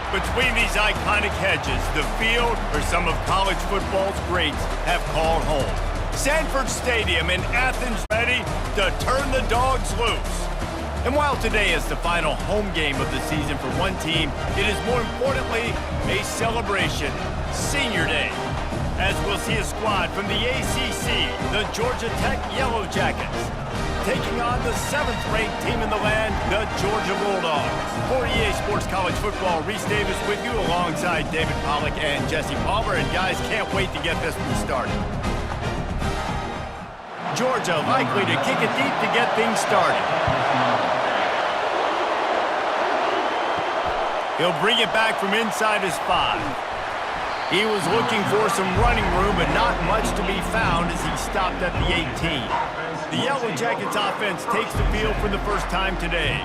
Between these iconic hedges, the field where some of college football's greats have called home. Sanford Stadium in Athens ready to turn the dogs loose. And while today is the final home game of the season for one team, it is more importantly a celebration, Senior Day, as we'll see a squad from the ACC, the Georgia Tech Yellow Jackets, taking on the 7th-ranked team in the land, the Georgia Bulldogs. For EA Sports College Football, Reese Davis with you alongside David Pollack and Jesse Palmer. And guys, can't wait to get this one started. Georgia likely to kick it deep to get things started. He'll bring it back from inside his 5. He was looking for some running room, but not much to be found as he stopped at the 18. The Yellow Jackets offense takes the field for the first time today.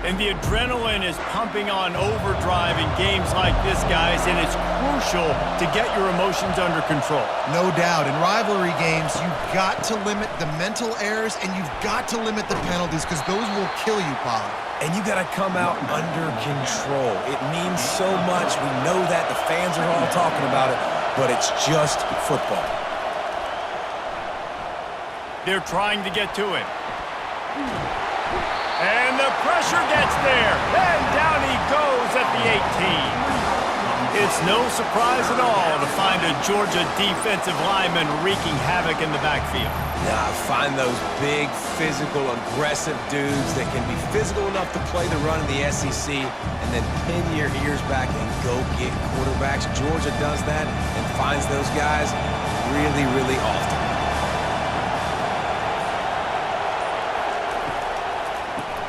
And the adrenaline is pumping on overdrive in games like this, guys, and it's crucial to get your emotions under control. No doubt. In rivalry games, you've got to limit the mental errors and you've got to limit the penalties because those will kill you, Pollard. And you got to come out under control. It means so much. We know that. The fans are all talking about it, but it's just football. They're trying to get to him. And the pressure gets there. And down he goes at the 18. It's no surprise at all to find a Georgia defensive lineman wreaking havoc in the backfield. Yeah, find those big, physical, aggressive dudes that can be physical enough to play the run in the SEC and then pin your ears back and go get quarterbacks. Georgia does that and finds those guys really, really often.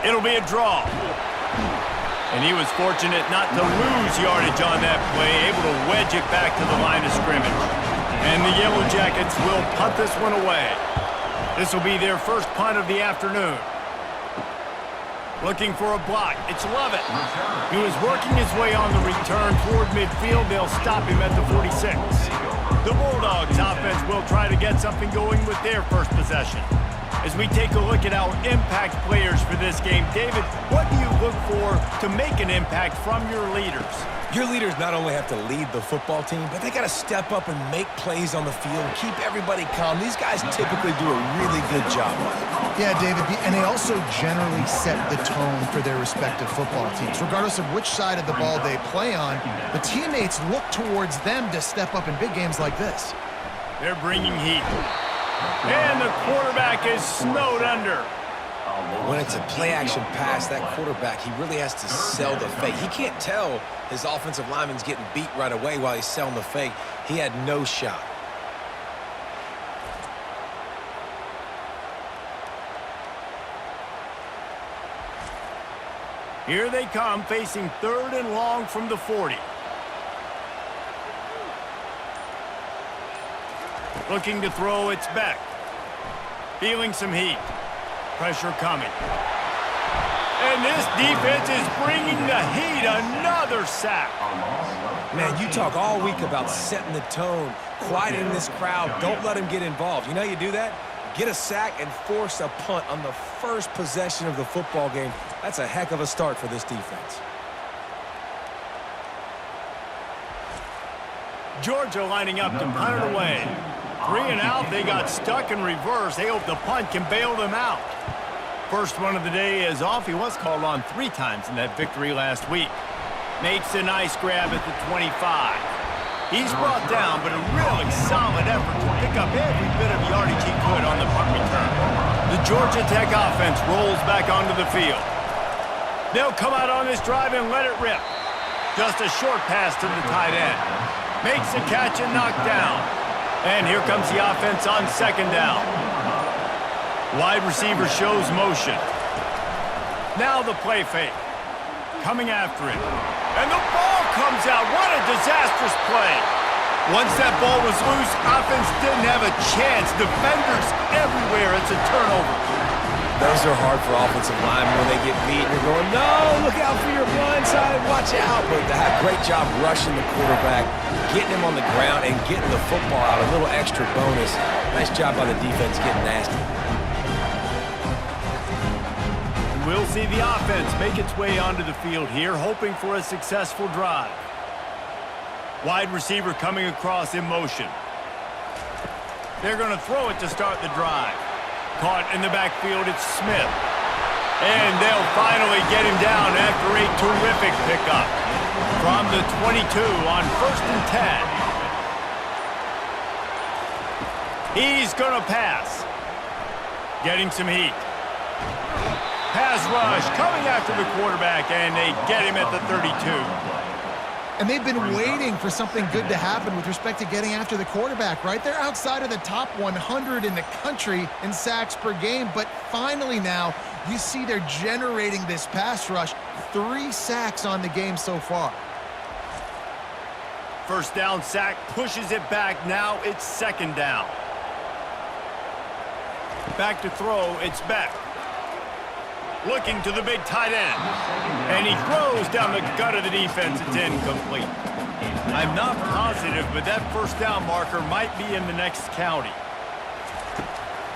It'll be a draw. And he was fortunate not to lose yardage on that play, able to wedge it back to the line of scrimmage. And the Yellow Jackets will punt this one away. This will be their first punt of the afternoon. Looking for a block. It's Lovett. He was working his way on the return toward midfield. They'll stop him at the 46. The Bulldogs offense will try to get something going with their first possession. As we take a look at our impact players for this game, David, what do you look for to make an impact from your leaders? Your leaders not only have to lead the football team, but they got to step up and make plays on the field, keep everybody calm. These guys typically do a really good job of it. Yeah, David, and they also generally set the tone for their respective football teams. Regardless of which side of the ball they play on, the teammates look towards them to step up in big games like this. They're bringing heat. And the quarterback is snowed under. When it's a play-action pass, that quarterback, he really has to sell the fake. He can't tell his offensive lineman's getting beat right away while he's selling the fake. He had no shot. Here they come, facing 3rd and long from the 40. Looking to throw, it's Beck. Feeling some heat. Pressure coming. And this defense is bringing the heat. Another sack. Man, you talk all week about setting the tone, quieting this crowd. Don't let them get involved. You know how you do that? Get a sack and force a punt on the first possession of the football game. That's a heck of a start for this defense. Georgia lining up to punt it away. 3 and out, they got stuck in reverse. They hope the punt can bail them out. First one of the day is off. He was called on 3 times in that victory last week. Makes a nice grab at the 25. He's brought down, but a really solid effort to pick up every bit of yardage he could on the punt return. The Georgia Tech offense rolls back onto the field. They'll come out on this drive and let it rip. Just a short pass to the tight end. Makes the catch and knocked down. And here comes the offense on 2nd down. Wide receiver shows motion. Now the play fake. Coming after it. And the ball comes out. What a disastrous play. Once that ball was loose, offense didn't have a chance. Defenders everywhere. It's a turnover. Those are hard for offensive linemen when they get beat. You're going, no, look out for your blind side, watch out. But they have a great job rushing the quarterback, getting him on the ground, and getting the football out. A little extra bonus. Nice job by the defense getting nasty. we'll see the offense make its way onto the field here, hoping for a successful drive. Wide receiver coming across in motion. They're going to throw it to start the drive. Caught in the backfield, it's Smith. And they'll finally get him down after a terrific pickup. From the 22 on 1st and 10. He's going to pass. Getting some heat. Pass rush coming after the quarterback, and they get him at the 32. And they've been waiting for something good to happen with respect to getting after the quarterback, right? They're outside of the top 100 in the country in sacks per game, but finally now you see they're generating this pass rush. 3 sacks on the game so far. First down sack, pushes it back. Now it's 2nd down. Back to throw, it's Beck. Looking to the big tight end. And he throws down the gut of the defense. It's incomplete. I'm not positive, but that first down marker might be in the next county.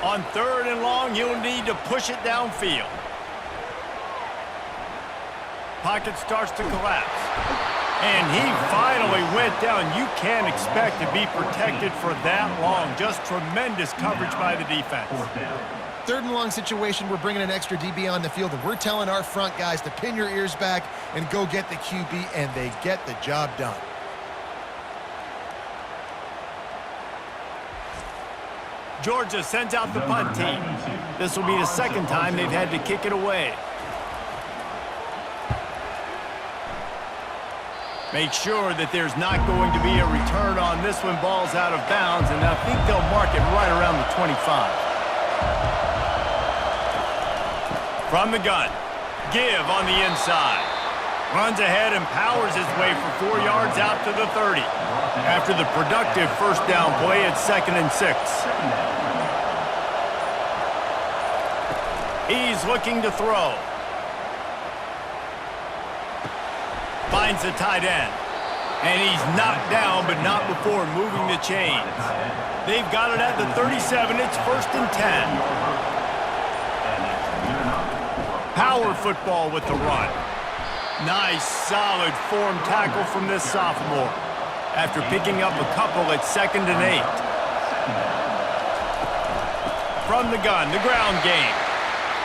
On 3rd and long, you'll need to push it downfield. Pocket starts to collapse. And he finally went down. You can't expect to be protected for that long. Just tremendous coverage by the defense. 3rd and long situation, we're bringing an extra DB on the field, and we're telling our front guys to pin your ears back and go get the QB, and they get the job done. Georgia sends out the punt team. This will be the 2nd time they've had to kick it away. Make sure that there's not going to be a return on this one. Ball's out of bounds, and I think they'll mark it right around the 25. From the gun, Give on the inside. Runs ahead and powers his way for 4 yards out to the 30. After the productive first down play, it's 2nd and 6. He's looking to throw. Finds the tight end. And he's knocked down, but not before moving the chains. They've got it at the 37. It's 1st and 10. Power football with the run. Nice, solid form tackle from this sophomore. After picking up a couple at 2nd and 8. From the gun, the ground game.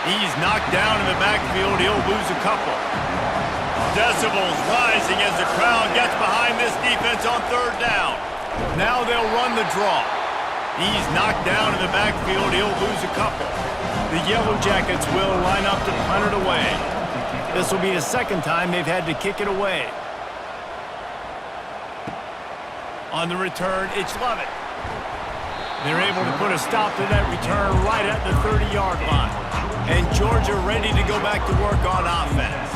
He's knocked down in the backfield. He'll lose a couple. Decibels rising as the crowd gets behind this defense on 3rd down. Now they'll run the draw. He's knocked down in the backfield. He'll lose a couple. The Yellow Jackets will line up to punt it away. This will be the 2nd time they've had to kick it away. On the return, it's Lovett. They're able to put a stop to that return right at the 30-yard line. And Georgia ready to go back to work on offense.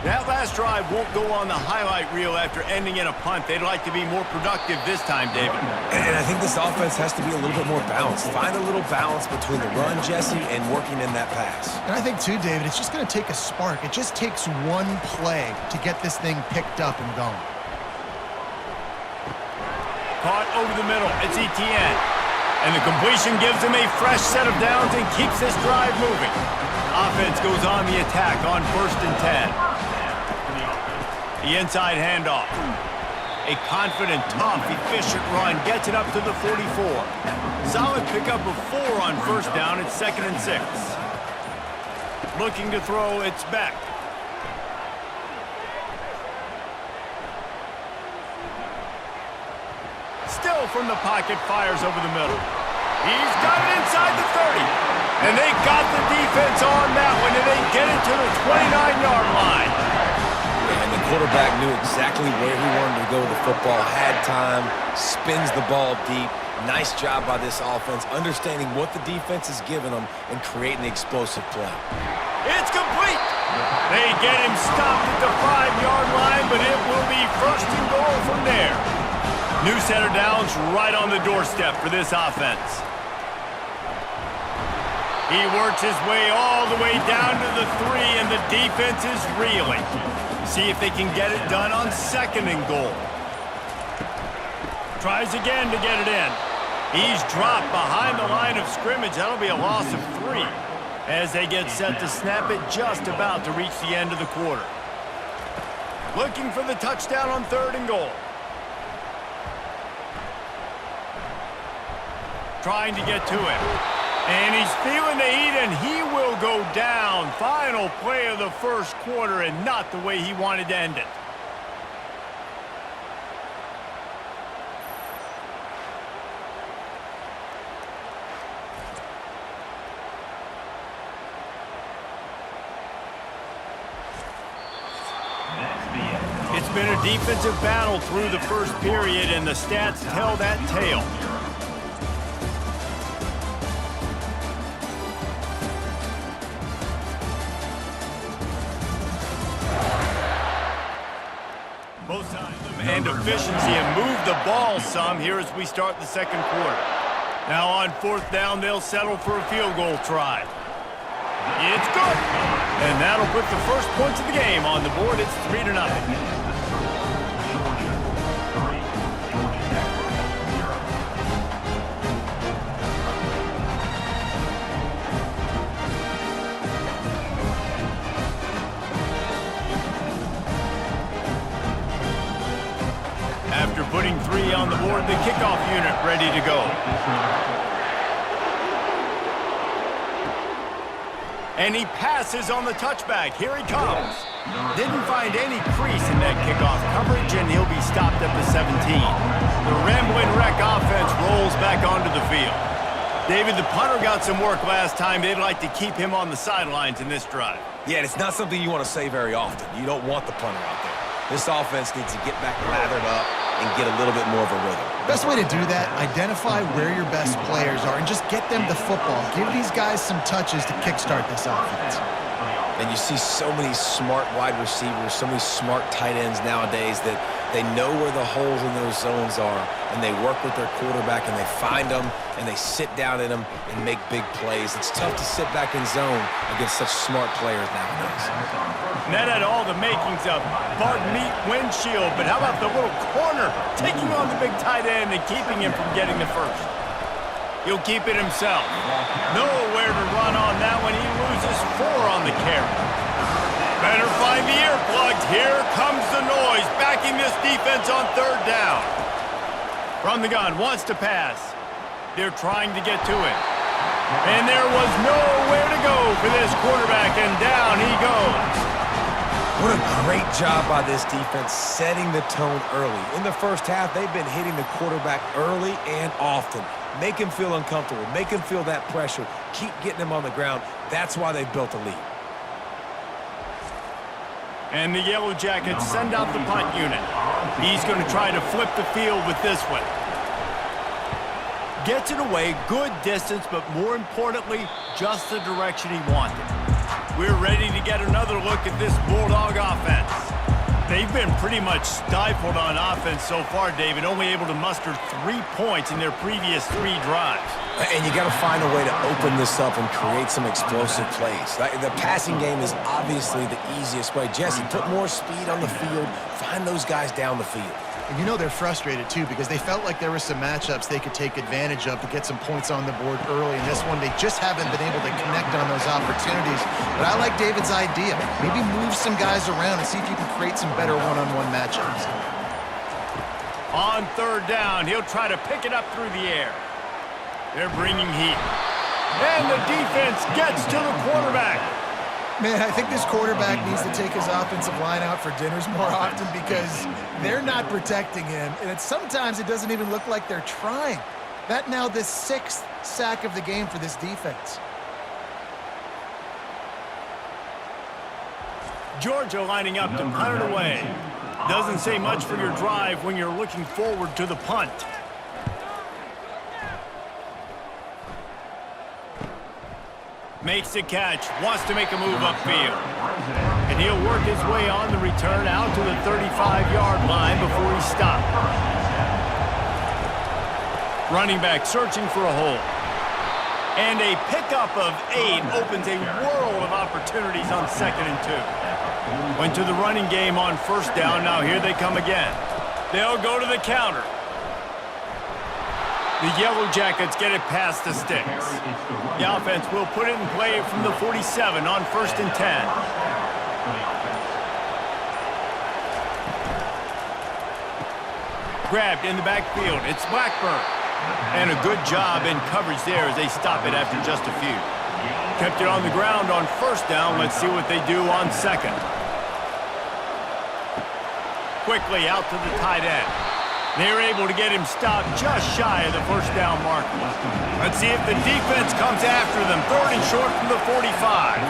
That last drive won't go on the highlight reel after ending in a punt. They'd like to be more productive this time, David. And I think this offense has to be a little bit more balanced. Find a little balance between the run, Jesse, and working in that pass. And I think, too, David, it's just going to take a spark. It just takes one play to get this thing picked up and going. Caught over the middle. It's Etienne. And the completion gives him a fresh set of downs and keeps this drive moving. Offense goes on the attack on 1st and 10. The inside handoff. A confident, tough, efficient run gets it up to the 44. Solid pickup of 4 on 1st down. It's 2nd and 6. Looking to throw, it's Beck. Still from the pocket, fires over the middle. He's got it inside the 30. And they got the defense on that one, and they get it to the 29-yard line. And the quarterback knew exactly where he wanted to go with the football, had time, spins the ball deep. Nice job by this offense, understanding what the defense is giving them and creating the explosive play. It's complete. They get him stopped at the 5-yard line, but it will be 1st and goal from there. New set of downs right on the doorstep for this offense. He works his way all the way down to the 3, and the defense is reeling. See if they can get it done on 2nd and goal. Tries again to get it in. He's dropped behind the line of scrimmage. That'll be a loss of 3. as they get set to snap it just about to reach the end of the quarter. Looking for the touchdown on 3rd and goal. Trying to get to him. And he's feeling the heat, and he will go down. Final play of the first quarter, and not the way he wanted to end it. It's been a defensive battle through the first period, and the stats tell that tale. Both sides and efficiency and move the ball some here as we start the second quarter. Now on 4th down, they'll settle for a field goal try. It's good. And that'll put the first points of the game on the board. It's 3-0. After putting 3 on the board, the kickoff unit ready to go. And he passes on the touchback. Here he comes. Didn't find any crease in that kickoff coverage, and he'll be stopped at the 17. The rambling wreck offense rolls back onto the field. David, the punter got some work last time. They'd like to keep him on the sidelines in this drive. Yeah, it's not something you want to say very often. You don't want the punter out there. This offense needs to get back lathered up and get a little bit more of a rhythm. Best way to do that, identify where your best players are and just get them the football. Give these guys some touches to kickstart this offense. And you see so many smart wide receivers, so many smart tight ends nowadays that they know where the holes in those zones are, and they work with their quarterback, and they find them, and they sit down in them and make big plays. It's tough to sit back in zone against such smart players nowadays. And that had all the makings of Bart Meat windshield, but how about the little corner taking on the big tight end and keeping him from getting the first? He'll keep it himself. Nowhere to run on that one. He loses 4 on the carry. Better find the earplugs. Here comes the noise, backing this defense on 3rd down. From the gun, wants to pass. They're trying to get to him. And there was nowhere to go for this quarterback, and down he goes. What a great job by this defense setting the tone early. In the first half, they've been hitting the quarterback early and often. Make him feel uncomfortable. Make him feel that pressure. Keep getting him on the ground. That's why they've built a lead. And the Yellow Jackets send out the punt unit. He's going to try to flip the field with this one. Gets it away, good distance, but more importantly, just the direction he wanted. We're ready to get another look at this Bulldog offense. They've been pretty much stifled on offense so far, David, only able to muster 3 points in their previous 3 drives. And you got to find a way to open this up and create some explosive plays. The passing game is obviously the easiest way. Jesse, put more speed on the field. Find those guys down the field. And you know they're frustrated, too, because they felt like there were some matchups they could take advantage of to get some points on the board early. In this one, they just haven't been able to connect on those opportunities. But I like David's idea. Maybe move some guys around and see if you can create some better one-on-one matchups. On 3rd down, he'll try to pick it up through the air. They're bringing heat. And the defense gets to the quarterback. Man, I think this quarterback needs to take his offensive line out for dinners more often because they're not protecting him. And sometimes it doesn't even look like they're trying. That now the 6th sack of the game for this defense. Georgia lining up to punt it away. Doesn't say much for your drive when you're looking forward to the punt. Makes the catch, wants to make a move upfield. And he'll work his way on the return out to the 35-yard line before he's stopped. Running back searching for a hole. And a pickup of 8 opens a world of opportunities on 2nd and 2. Went to the running game on 1st down, now here they come again. They'll go to the counter. The Yellow Jackets get it past the sticks. The offense will put it in play from the 47 on 1st and 10. Grabbed in the backfield. It's Blackburn. And a good job in coverage there as they stop it after just a few. Kept it on the ground on 1st down. Let's see what they do on 2nd. Quickly out to the tight end. They're able to get him stopped just shy of the 1st down marker. Let's see if the defense comes after them. 3rd and short from the 45.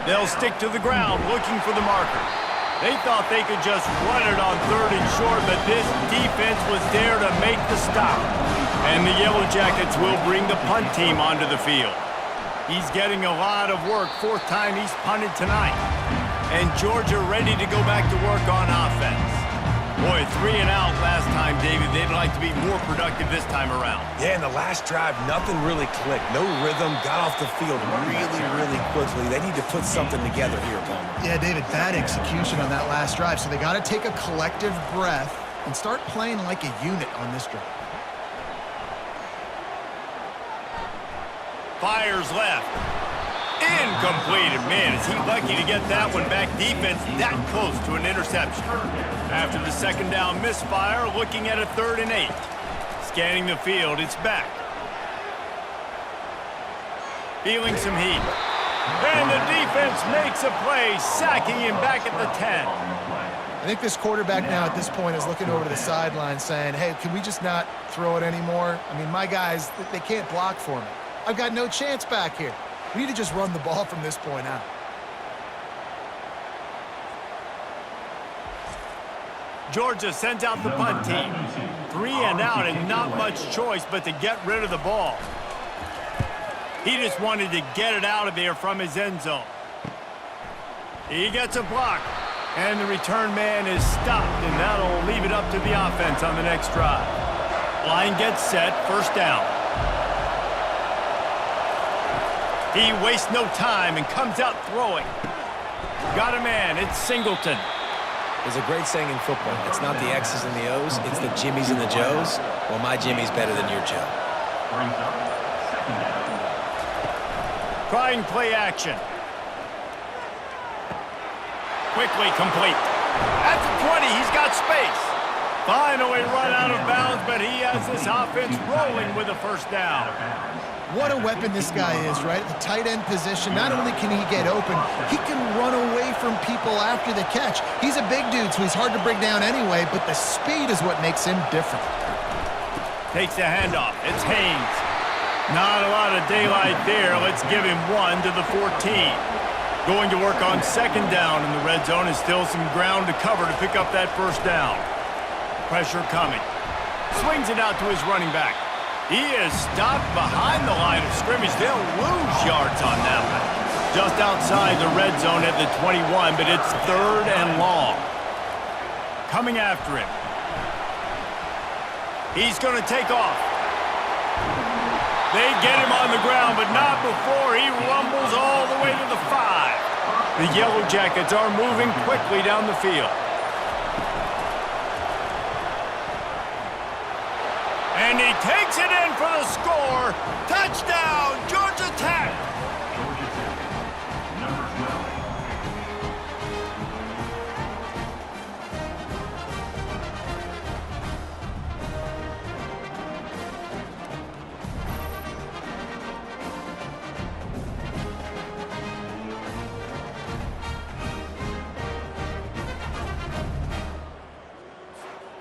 They'll stick to the ground looking for the marker. They thought they could just run it on 3rd and short, but this defense was there to make the stop. And the Yellow Jackets will bring the punt team onto the field. He's getting a lot of work. 4th time he's punted tonight. And Georgia ready to go back to work on offense. Boy, 3 and out last time, David. They'd like to be more productive this time around. Yeah, in the last drive, nothing really clicked. No rhythm, got off the field really quickly. They need to put something together here, Palmer. Yeah, David, bad execution on that last drive, so they got to take a collective breath and start playing like a unit on this drive. Fires left. Incomplete. Man, is he lucky to get that one back. Defense that close to an interception. After the 2nd down misfire, looking at a 3rd and 8. Scanning the field, it's back. Feeling some heat. And the defense makes a play, sacking him back at the 10. I think this quarterback now at this point is looking over to the sideline saying, hey, can we just not throw it anymore? I mean, my guys, they can't block for me. I've got no chance back here. We need to just run the ball from this point out. Georgia sends out the punt team. 3 and out and not much choice but to get rid of the ball. He just wanted to get it out of there from his end zone. He gets a block. And the return man is stopped, and that'll leave it up to the offense on the next drive. Line gets set, 1st down. He wastes no time and comes out throwing. Got a man, it's Singleton. There's a great saying in football. It's not the X's and the O's, it's the Jimmies and the Joes. Well, my Jimmy's better than your Joe. Trying play action. Quickly complete. At the 20, he's got space. Finally run out of bounds, but he has this offense rolling with a 1st down. What a weapon this guy is, right? At the tight end position, not only can he get open, he can run away from people after the catch. He's a big dude, so he's hard to bring down anyway, but the speed is what makes him different. Takes the handoff. It's Haynes. Not a lot of daylight there. Let's give him 1 to the 14. Going to work on 2nd down in the red zone, and still some ground to cover to pick up that 1st down. Pressure coming. Swings it out to his running back. He is stopped behind the line of scrimmage. They'll lose yards on that one. Just outside the red zone at the 21, but it's 3rd and long. Coming after him. He's going to take off. They get him on the ground, but not before he rumbles all the way to the 5. The Yellow Jackets are moving quickly down the field. And he takes it in for the score. Touchdown, Georgia Tech.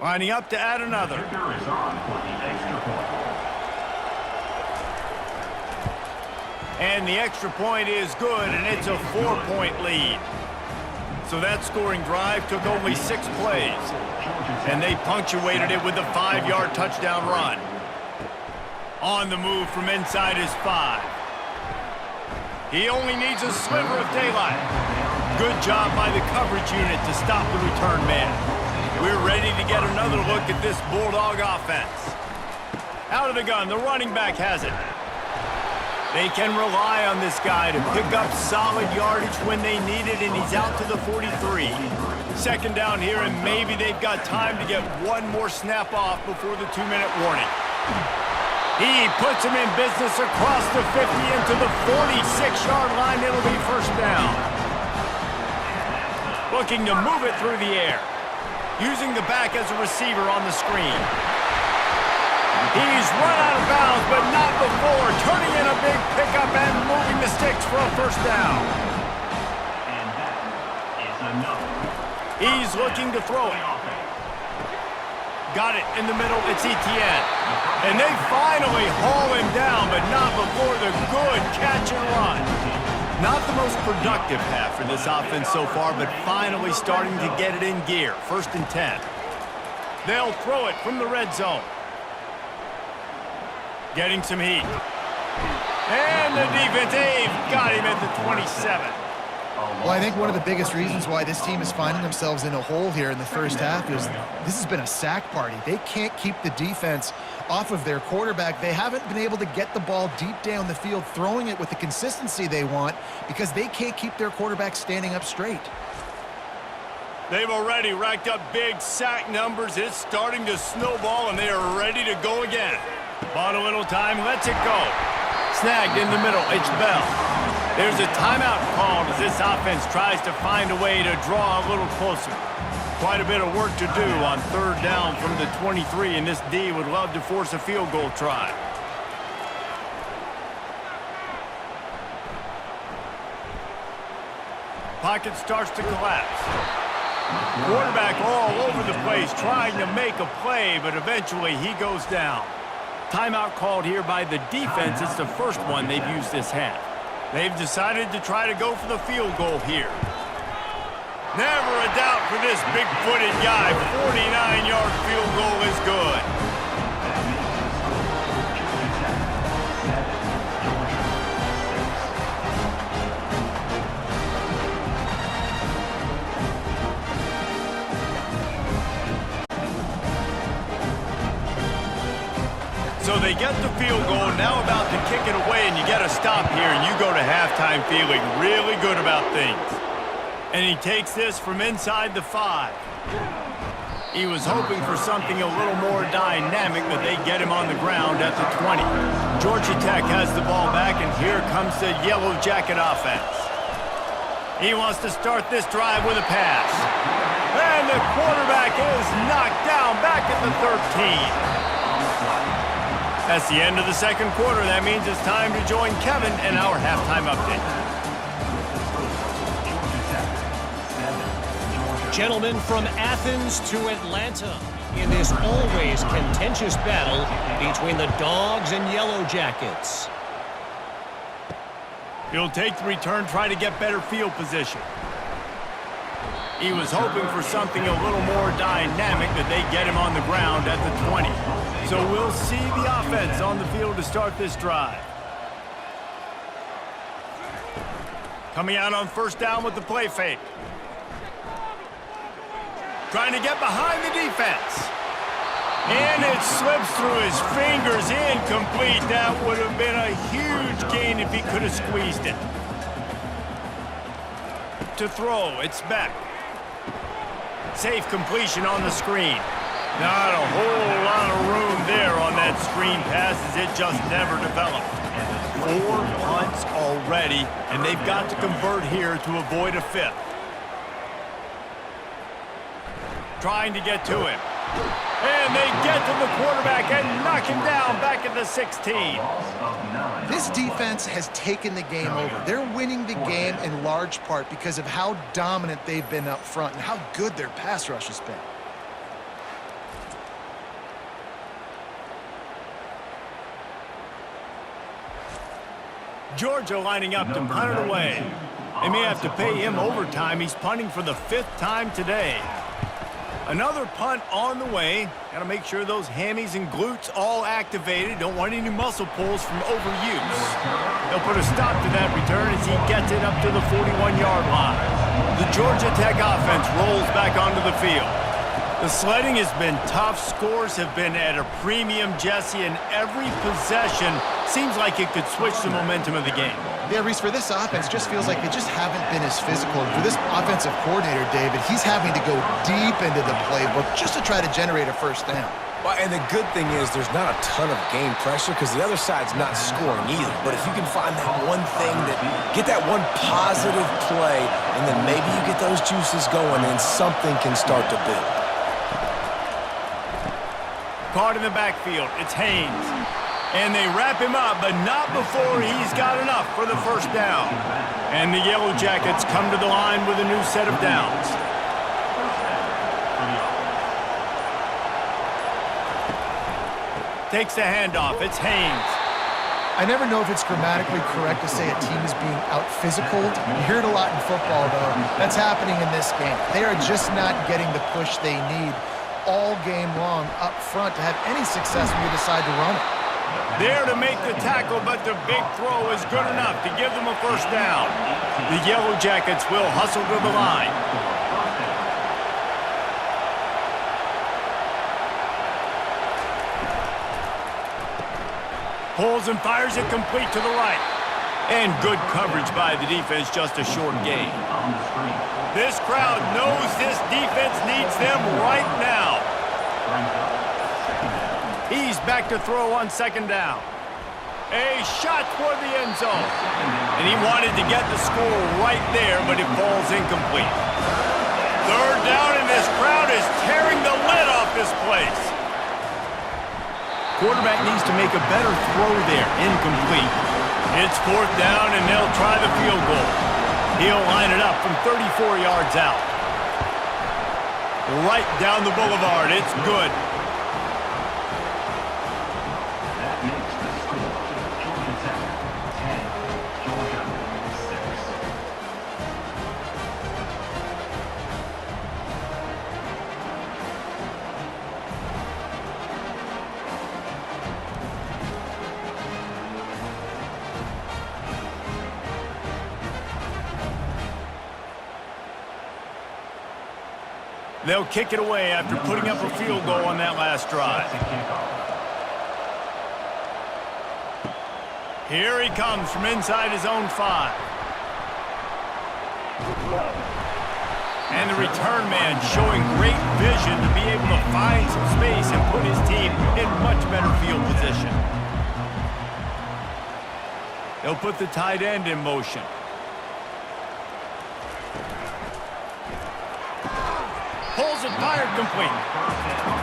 Lining up to add another. And the extra point is good, and it's a 4-point lead. So that scoring drive took only 6 plays. And they punctuated it with a 5-yard touchdown run. On the move from inside his 5. He only needs a sliver of daylight. Good job by the coverage unit to stop the return man. We're ready to get another look at this Bulldog offense. Out of the gun, the running back has it. They can rely on this guy to pick up solid yardage when they need it, and he's out to the 43. Second down here, and maybe they've got time to get one more snap off before the 2-minute warning. He puts him in business across the 50 into the 46-yard line. It'll be first down. Looking to move it through the air. Using the back as a receiver on the screen. He's run out of bounds, but not before. Turning in a big pickup and moving the sticks for a first down. And that is enough. He's looking to throw it. Got it in the middle. It's Etienne. And they finally haul him down, but not before the good catch and run. Not the most productive half for this offense so far, but finally starting to get it in gear. First and 10. They'll throw it from the red zone. Getting some heat. And the defense, they've got him at the 27. Well, I think one of the biggest reasons why this team is finding themselves in a hole here in the first half is this has been a sack party. They can't keep the defense off of their quarterback. They haven't been able to get the ball deep down the field, throwing it with the consistency they want because they can't keep their quarterback standing up straight. They've already racked up big sack numbers. It's starting to snowball, and they are ready to go again. Bought a little time, lets it go. Snagged in the middle, it's Bell. There's a timeout called as this offense tries to find a way to draw a little closer. Quite a bit of work to do on third down from the 23, and this D would love to force a field goal try. Pocket starts to collapse. Quarterback all over the place trying to make a play, but eventually he goes down. Timeout called here by the defense. It's the first one they've used this half. They've decided to try to go for the field goal here. Never a doubt for this big-footed guy. 49-yard field goal is good. So they get the field goal, now about to kick it away, and you get a stop here, and you go to halftime feeling really good about things. And he takes this from inside the 5. He was hoping for something a little more dynamic, but they get him on the ground at the 20. Georgia Tech has the ball back, and here comes the Yellow Jacket offense. He wants to start this drive with a pass. And the quarterback is knocked down back at the 13. That's the end of the second quarter. That means it's time to join Kevin in our halftime update. Gentlemen, from Athens to Atlanta in this always contentious battle between the Dogs and Yellow Jackets. He'll take the return, try to get better field position. He was hoping for something a little more dynamic, but they get him on the ground at the 20. So we'll see the offense on the field to start this drive. Coming out on first down with the play fake. Trying to get behind the defense. And it slips through his fingers, incomplete. That would have been a huge gain if he could have squeezed it. To throw, it's Beck. Safe completion on the screen. Not a whole lot of room there on that screen pass as it just never developed. 4 punts already, and they've got to convert here to avoid a 5th. Trying to get to him. And they get to the quarterback and knock him down back at the 16. This defense has taken the game over. They're winning the game in large part because of how dominant they've been up front and how good their pass rush has been. Georgia lining up to punt it away. They may have to pay him overtime. He's punting for the 5th time today. Another punt on the way. Got to make sure those hammies and glutes all activated. Don't want any muscle pulls from overuse. They'll put a stop to that return as he gets it up to the 41-yard line. The Georgia Tech offense rolls back onto the field. The sledding has been tough. Scores have been at a premium, Jesse, and every possession seems like it could switch the momentum of the game. Yeah, Reese, for this offense, just feels like they just haven't been as physical. And for this offensive coordinator, David, he's having to go deep into the playbook just to try to generate a first down. Well, and the good thing is there's not a ton of game pressure because the other side's not scoring either. But if you can find that one thing, get that one positive play, and then maybe you get those juices going and something can start to build. Caught in the backfield, it's Haynes. And they wrap him up, but not before he's got enough for the first down. And the Yellow Jackets come to the line with a new set of downs. Takes the handoff, it's Haynes. I never know if it's grammatically correct to say a team is being out-physicaled. You hear it a lot in football, though. That's happening in this game. They are just not getting the push they need all game long up front to have any success when you decide to run it. There to make the tackle, but the big throw is good enough to give them a first down. The Yellow Jackets will hustle to the line. Pulls and fires it complete to the right. And good coverage by the defense, just a short gain. This crowd knows this defense needs them right now. He's back to throw on second down. A shot toward the end zone. And he wanted to get the score right there, but it falls incomplete. Third down, and this crowd is tearing the lid off this place. Quarterback needs to make a better throw there. Incomplete. It's fourth down, and they'll try the field goal. He'll line it up from 34 yards out. Right down the boulevard. It's good. That makes the score Georgia Tech 10, Georgia 6. They'll kick it away after putting up a field goal on that last drive. Here he comes from inside his own 5. And the return man showing great vision to be able to find some space and put his team in much better field position. They'll put the tight end in motion. Pulls it, fired complete.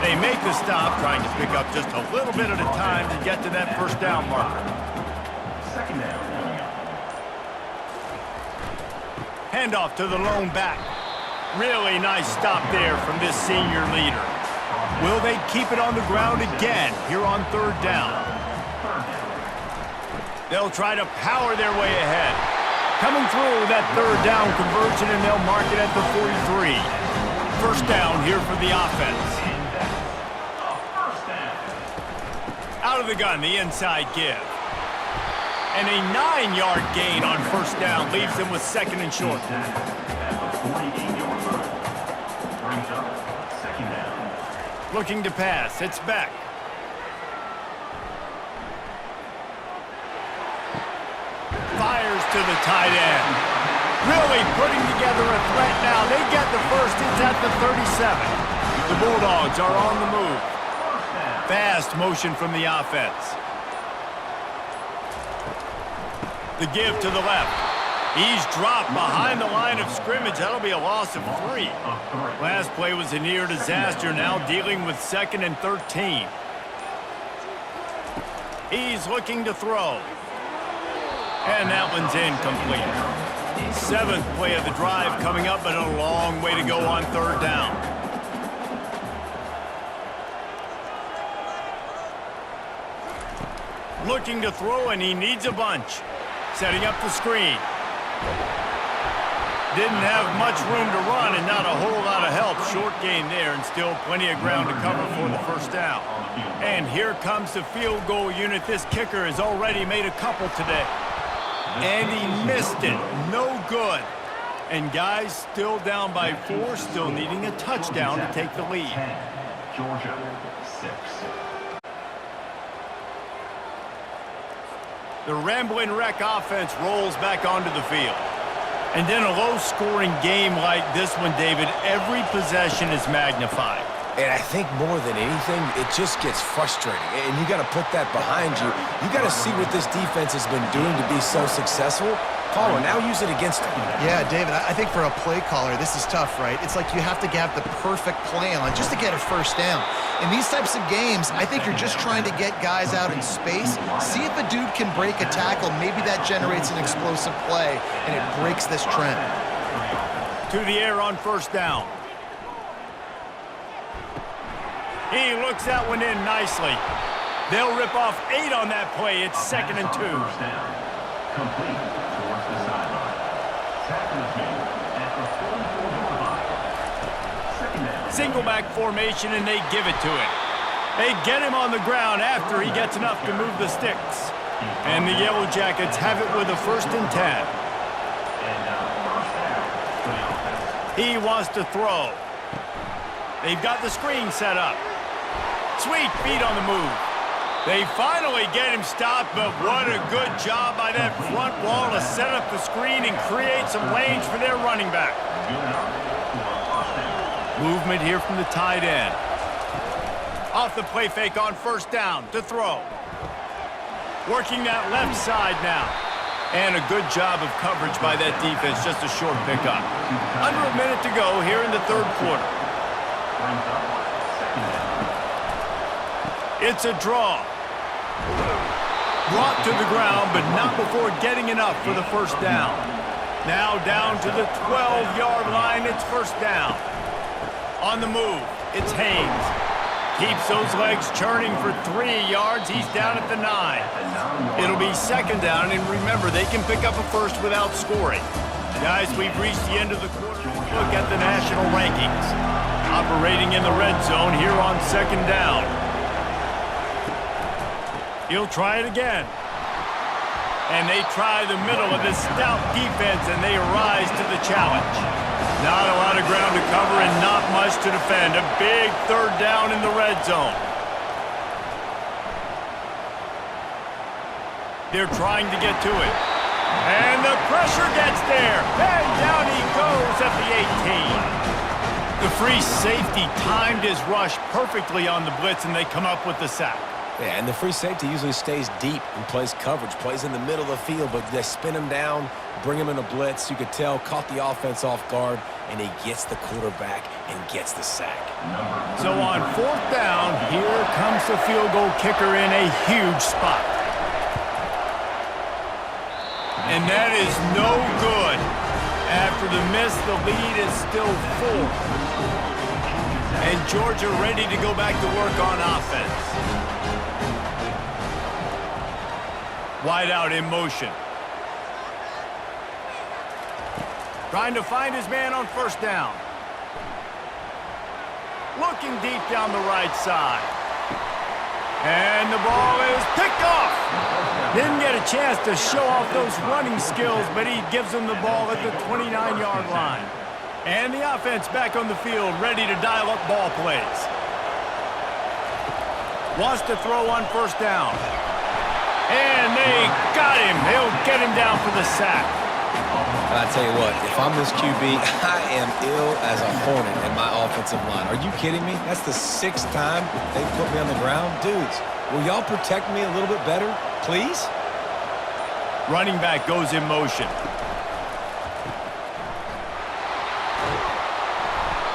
They make the stop, trying to pick up just a little bit at a time to get to that first down marker. Second down. Handoff to the lone back. Really nice stop there from this senior leader. Will they keep it on the ground again here on third down? They'll try to power their way ahead. Coming through that third down conversion, and they'll mark it at the 43. First down here for the offense. Out of the gun, the inside give. And a 9-yard gain on first down leaves them with second and short. Looking to pass, it's Beck. Fires to the tight end. Really putting together a threat now. They get the first. It's at the 37. The Bulldogs are on the move. Fast motion from the offense. The give to the left. He's dropped behind the line of scrimmage. That'll be a loss of 3. Last play was a near disaster. Now dealing with second and 13. He's looking to throw. And that one's incomplete. 7th play of the drive coming up, but a long way to go on third down. Looking to throw, and he needs a bunch. Setting up the screen. Didn't have much room to run and not a whole lot of help. Short gain there, and still plenty of ground to cover for the first down. And here comes the field goal unit. This kicker has already made a couple today. And he missed it. No good. And guys still down by 4, still needing a touchdown to take the lead. 10, Georgia 6. The Rambling Wreck offense rolls back onto the field. And in a low-scoring game like this one, David, every possession is magnified. And I think more than anything, it just gets frustrating. And you got to put that behind you. You got to see what this defense has been doing to be so successful. Caller, now use it against them. Yeah, David, I think for a play caller, this is tough, right? It's like you have to have the perfect play on just to get a first down. In these types of games, I think you're just trying to get guys out in space, see if a dude can break a tackle. Maybe that generates an explosive play, and it breaks this trend. To the air on first down. He looks that one in nicely. They'll rip off 8 on that play. It's 2nd and 2. First down. Complete towards the sideline. Tackle is made at the 44-yard line. Second down. Single back formation, and they give it to him. They get him on the ground after he gets enough to move the sticks. And the Yellow Jackets have it with a 1st and 10. And now first down for the offense. He wants to throw. They've got the screen set up. Sweet feet on the move. They finally get him stopped, but what a good job by that front wall to set up the screen and create some lanes for their running back. Good enough for a first down. Movement here from the tight end. Off the play fake on first down to throw. Working that left side now. And a good job of coverage by that defense, just a short pickup. Under a minute to go here in the 3rd quarter. Brings up second down. It's a draw. Brought to the ground, but not before getting enough for the first down. Now down to the 12-yard line, it's first down. On the move, it's Haynes. Keeps those legs churning for 3 yards. He's down at the 9. It'll be 2nd down, and remember, they can pick up a first without scoring. Guys, we've reached the end of the quarter. Look at the national rankings. Operating in the red zone here on 2nd down. He'll try it again. And they try the middle of this stout defense, and they rise to the challenge. Not a lot of ground to cover and not much to defend. A big 3rd down in the red zone. They're trying to get to it. And the pressure gets there. And down he goes at the 18. The free safety timed his rush perfectly on the blitz, and they come up with the sack. Yeah, and the free safety usually stays deep and plays coverage, plays in the middle of the field, but they spin him down, bring him in a blitz. You could tell, caught the offense off guard, and he gets the quarterback and gets the sack. So on 4th down, here comes the field goal kicker in a huge spot. And that is no good. After the miss, the lead is still 4. And Georgia ready to go back to work on offense. Wide out in motion. Trying to find his man on first down. Looking deep down the right side. And the ball is picked off. Didn't get a chance to show off those running skills, but he gives him the ball at the 29-yard line. And the offense back on the field, ready to dial up ball plays. Wants to throw on first down. And they got him. They'll get him down for the sack. I tell you what, if I'm this QB, I am ill as a hornet in my offensive line. Are you kidding me? That's the 6th time they've put me on the ground. Dudes, will y'all protect me a little bit better, please? Running back goes in motion.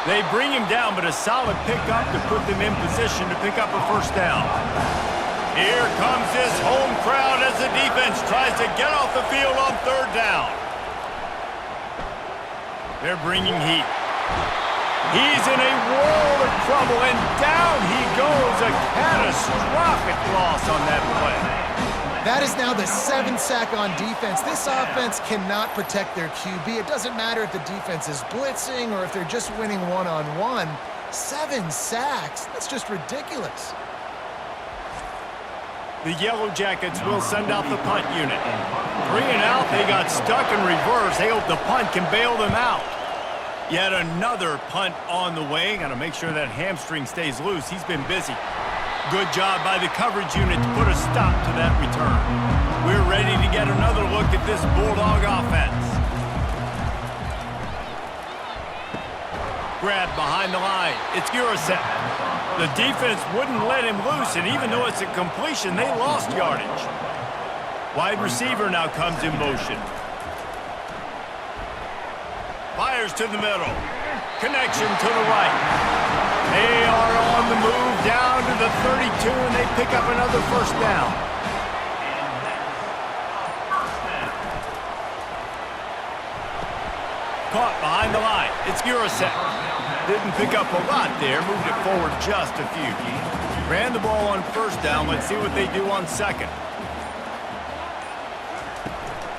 They bring him down, but a solid pickup to put them in position to pick up a first down. Here comes this home crowd as the defense tries to get off the field on 3rd down. They're bringing heat. He's in a world of trouble, and down he goes. A catastrophic loss on that play. That is now the 7th sack on defense. This offense cannot protect their QB. It doesn't matter if the defense is blitzing or if they're just winning one-on-one. 7 sacks, that's just ridiculous. The Yellow Jackets will send out the punt unit. 3 and out, they got stuck in reverse. They hope the punt can bail them out. Yet another punt on the way. Got to make sure that hamstring stays loose. He's been busy. Good job by the coverage unit to put a stop to that return. We're ready to get another look at this Bulldog offense. Grab behind the line. It's Gurasek. The defense wouldn't let him loose, and even though it's a completion, they lost yardage. Wide receiver now comes in motion. Fires to the middle. Connection to the right. They are on the move down to the 32, and they pick up another first down. Caught behind the line. It's Gurasek. Didn't pick up a lot there. Moved it forward just a few. Ran the ball on first down. Let's see what they do on second.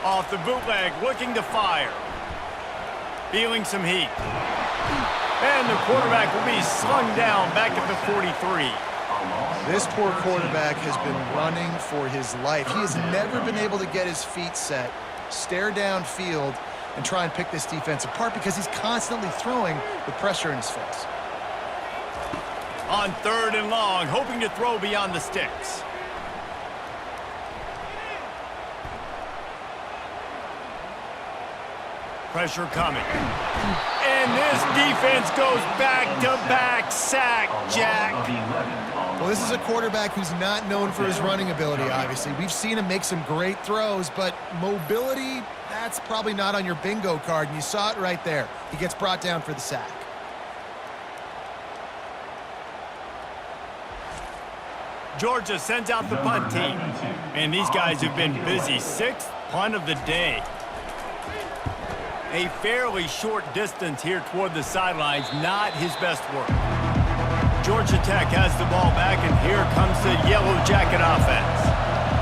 Off the bootleg, looking to fire. Feeling some heat. And the quarterback will be slung down back at the 43. This poor quarterback has been running for his life. He has never been able to get his feet set, stare downfield, and try and pick this defense apart because he's constantly throwing with pressure in his face. On 3rd and long, hoping to throw beyond the sticks. Pressure coming. And this defense goes back-to-back sack, Jack. Well, this is a quarterback who's not known for his running ability, obviously. We've seen him make some great throws, but mobility, that's probably not on your bingo card, and you saw it right there. He gets brought down for the sack. Georgia sends out the punt team. And these guys have been busy. 6th punt of the day. A fairly short distance here toward the sidelines, not his best work. Georgia Tech has the ball back, and here comes the Yellow Jacket offense.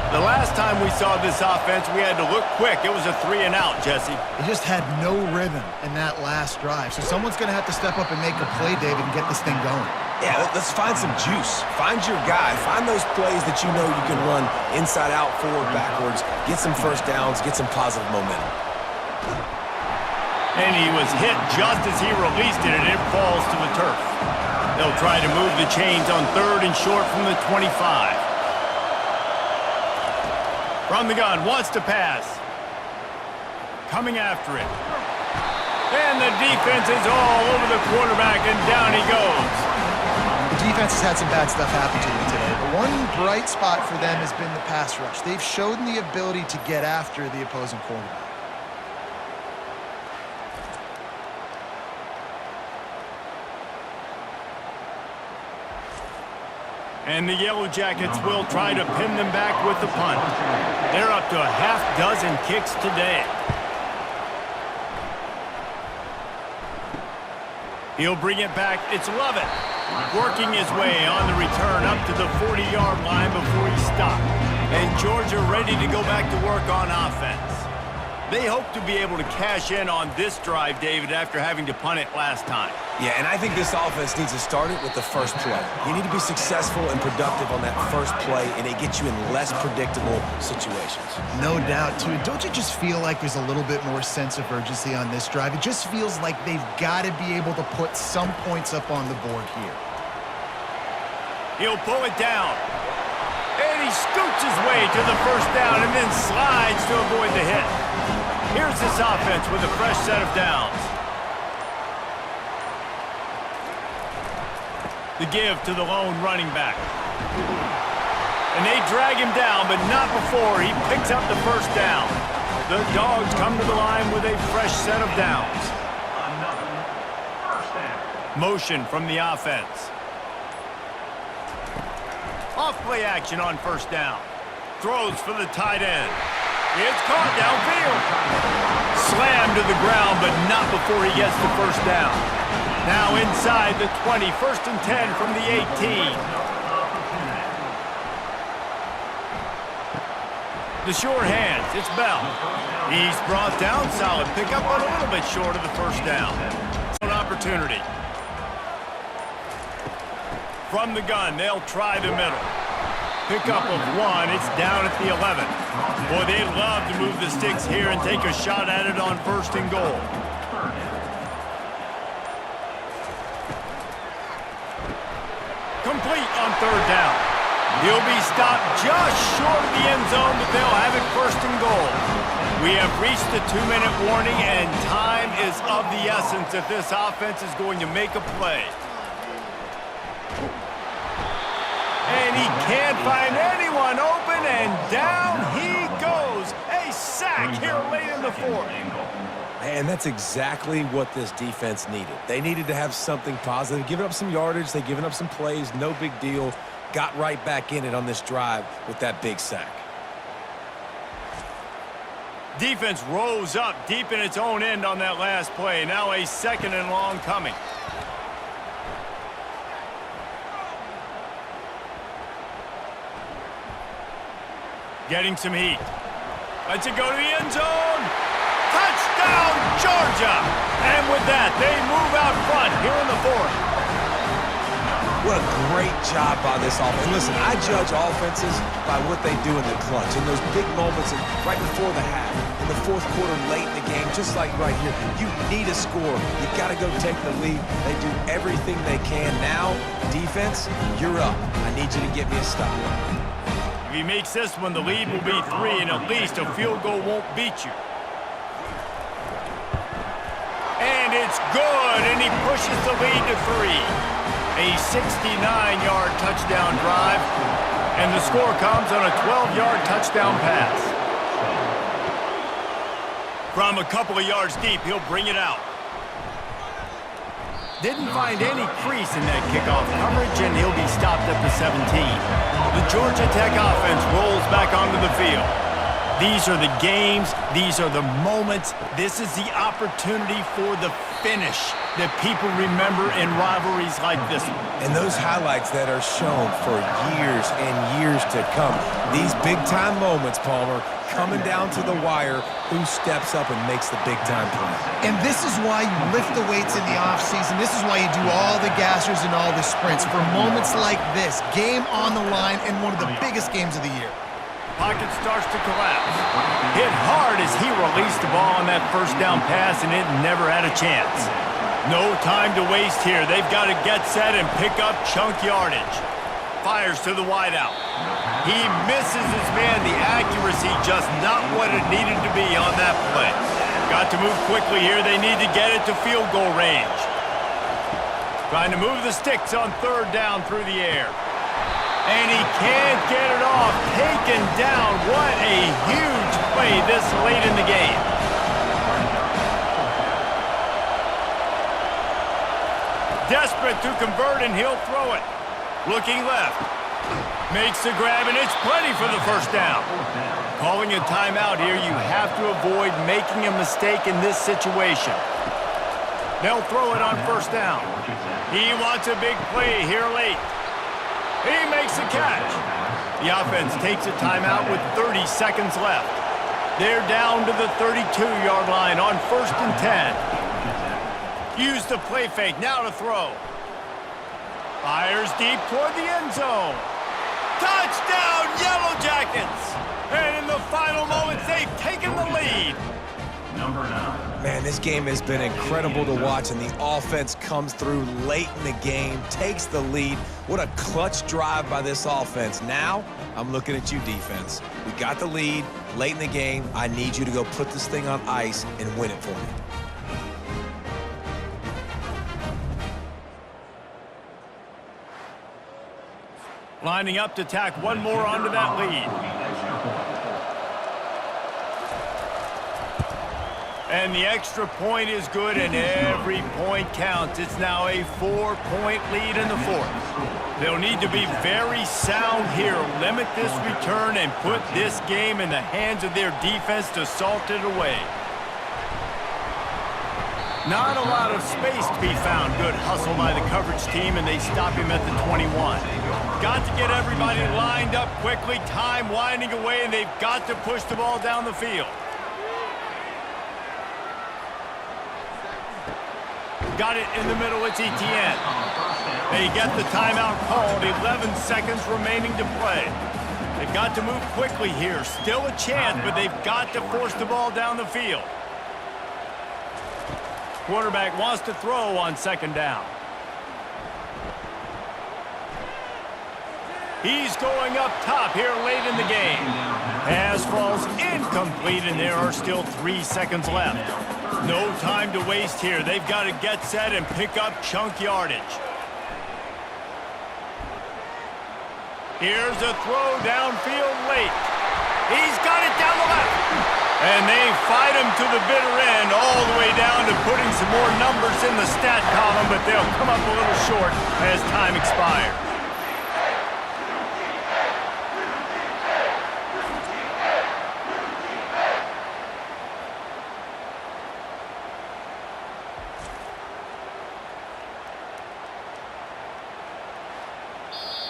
The last time we saw this offense, we had to look quick. It was a 3 and out, Jesse. He just had no rhythm in that last drive, so someone's going to have to step up and make a play, David, and get this thing going. Yeah, let's find some juice. Find your guy. Find those plays that you know you can run inside out, forward, backwards, get some first downs, get some positive momentum. And he was hit just as he released it, and it falls to the turf. They'll try to move the chains on 3rd and short from the 25. From the gun, wants to pass. Coming after it. And the defense is all over the quarterback, and down he goes. The defense has had some bad stuff happen to them today, but one bright spot for them has been the pass rush. They've shown the ability to get after the opposing quarterback. And the Yellow Jackets will try to pin them back with the punt. They're up to a half-dozen kicks today. He'll bring it back. It's Lovett working his way on the return up to the 40-yard line before he stopped. And Georgia ready to go back to work on offense. They hope to be able to cash in on this drive, David, after having to punt it last time. Yeah, and I think this offense needs to start it with the first play. You need to be successful and productive on that first play, and it gets you in less predictable situations. No doubt, too. Don't you just feel like there's a little bit more sense of urgency on this drive? It just feels like they've got to be able to put some points up on the board here. He'll pull it down. And he scoots his way to the first down and then slides to avoid the hit. Here's this offense with a fresh set of downs. The give to the lone running back. And they drag him down, but not before he picks up the first down. The Dogs come to the line with a fresh set of downs. Motion from the offense. Off-play action on first down. Throws for the tight end. It's caught downfield. Slammed to the ground, but not before he gets the first down. Now inside the 20, 1st and 10 from the 18. The short hands, it's Bell. He's brought down, solid pickup, but a little bit short of the first down. An opportunity. From the gun, they'll try the middle. Pickup of 1. It's down at the 11. Boy, they'd love to move the sticks here and take a shot at it on 1st and goal. Complete on 3rd down. He'll be stopped just short of the end zone, but they'll have it 1st and goal. We have reached the 2-minute warning, and time is of the essence if this offense is going to make a play. And he can't find anyone open, and down he goes. A sack here late in the 4th. And that's exactly what this defense needed. They needed to have something positive. Giving up some yardage, they've given up some plays, no big deal. Got right back in it on this drive with that big sack. Defense rose up deep in its own end on that last play. Now a 2nd and long coming. Getting some heat. Lets it go to the end zone. Touchdown, Georgia! And with that, they move out front here in the 4th. What a great job by this offense. And listen, I judge offenses by what they do in the clutch. In those big moments right before the half, in the 4th quarter, late in the game, just like right here, you need a score. You got to go take the lead. They do everything they can. Now, defense, you're up. I need you to get me a stop. If he makes this one, the lead will be 3, and at least a field goal won't beat you. And it's good, and he pushes the lead to 3. A 69-yard touchdown drive, and the score comes on a 12-yard touchdown pass. From a couple of yards deep, he'll bring it out. Didn't find any crease in that kickoff coverage, and he'll be stopped at the 17. The Georgia Tech offense rolls back onto the field. These are the games. These are the moments. This is the opportunity for the finish that people remember in rivalries like this one. And those highlights that are shown for years and years to come. These big-time moments, Palmer, coming down to the wire, who steps up and makes the big-time play. And this is why you lift the weights in the offseason. This is why you do all the gassers and all the sprints. For moments like this, game on the line in one of the biggest games of the year. Pocket starts to collapse. Hit hard as he released the ball on that 1st down pass, and it never had a chance. No time to waste here. They've got to get set and pick up chunk yardage. Fires to the wideout. He misses his man. The accuracy just not what it needed to be on that play. Got to move quickly here. They need to get it to field goal range. Trying to move the sticks on 3rd down through the air. And he can't get it off. Taken down. What a huge play this late in the game. Desperate to convert, and he'll throw it. Looking left. Makes the grab, and it's plenty for the 1st down. Calling a timeout here. You have to avoid making a mistake in this situation. They'll throw it on 1st down. He wants a big play here late. He makes the catch. The offense takes a timeout with 30 seconds left. They're down to the 32-yard line on 1st and 10. Use the play fake, now to throw. Fires deep toward the end zone. Touchdown, Yellow Jackets! And in the final moments, they've taken the lead. Number 9. Man, this game has been incredible to watch, and the offense comes through late in the game, takes the lead. What a clutch drive by this offense. Now, I'm looking at you, defense. We got the lead late in the game. I need you to go put this thing on ice and win it for me. Lining up to tack one more onto that lead. And the extra point is good, and every point counts. It's now a 4-point lead in the 4th. They'll need to be very sound here, limit this return, and put this game in the hands of their defense to salt it away. Not a lot of space to be found. Good hustle by the coverage team, and they stop him at the 21. Got to get everybody lined up quickly, time winding away, and they've got to push the ball down the field. Got it in the middle, it's Etienne. They get the timeout called, 11 seconds remaining to play. They've got to move quickly here. Still a chance, but they've got to force the ball down the field. Quarterback wants to throw on second down. He's going up top here late in the game. Pass falls incomplete, and there are still 3 seconds left. No time to waste here. They've got to get set and pick up chunk yardage. Here's a throw downfield late. He's got it down the left. And they fight him to the bitter end, all the way down to putting some more numbers in the stat column, but they'll come up a little short as time expires.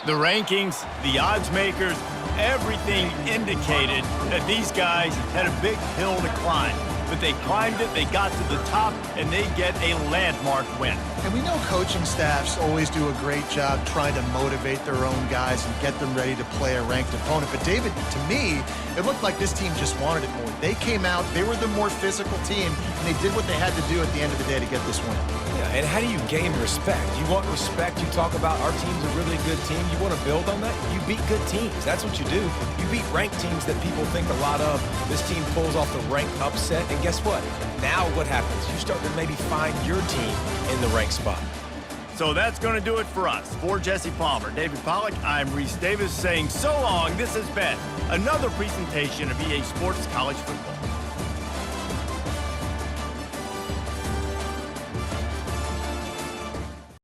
The rankings, the odds makers, everything indicated that these guys had a big hill to climb. But they climbed it, they got to the top, and they get a landmark win. And we know coaching staffs always do a great job trying to motivate their own guys and get them ready to play a ranked opponent. But David, to me, it looked like this team just wanted it more. They came out, they were the more physical team, and they did what they had to do at the end of the day to get this win. Yeah, and how do you gain respect? You want respect, you talk about our team's a really good team. You want to build on that? You beat good teams. That's what you do. You beat ranked teams that people think a lot of. This team pulls off the ranked upset, and guess what? Now what happens? You start to maybe find your team in the ranked spot. So that's going to do it for us. For Jesse Palmer, David Pollack, I'm Reese Davis saying so long. This has been another presentation of EA Sports College Football.